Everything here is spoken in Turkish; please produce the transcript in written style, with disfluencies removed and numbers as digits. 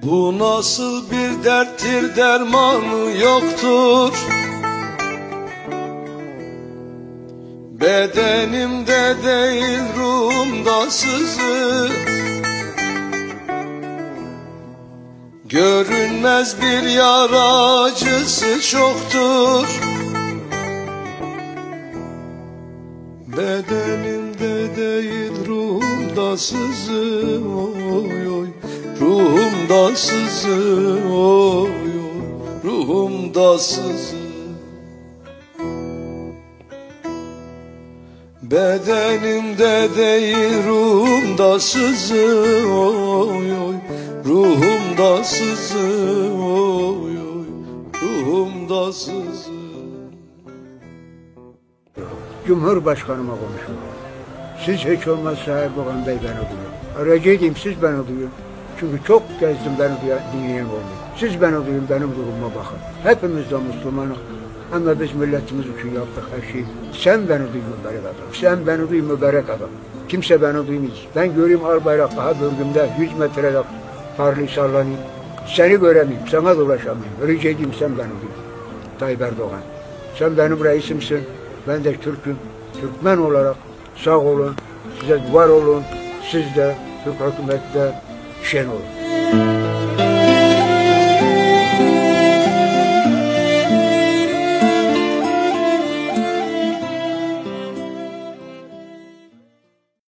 Bu nasıl bir derttir, dermanı yoktur. Bedenimde değil ruhumda sızı. Görünmez bir yara, acısı çoktur. Bedenimde değil ruhumda sızı, oy oy. Ruhumda sızı, oy oy. Ruhumda sızı. Bedenimde değil ruhumda sızı, oy oy. Ruhumda sızı, oy oy. Ruhumda sızı. Cumhurbaşkanıma konuşuyorum. Siz hiç olmazsa Erdoğan Bey beni duyun. Rica edeyim siz beni duyun. Çünkü çok gezdim beni dinleyen olmuyor. Siz beni duyun, benim durumuma bakın. Hepimiz de Müslümanız. Ama biz milletimiz için yaptık her şeyi. Sen beni duy mübarek adam. Sen beni duy mübarek adam. Kimse beni duymuyor. Ben göreyim al bayrak daha bölgümde 100 metrelik parlı sallanayım. Seni göremeyim, sana dolaşamayayım. Rica edeyim sen beni duy. Tayyip Erdoğan. Sen benim reisimsin. Ben de Türk'üm. Türkmen olarak sağ olun. Size var olun. Siz de Türk hükümette şen olun.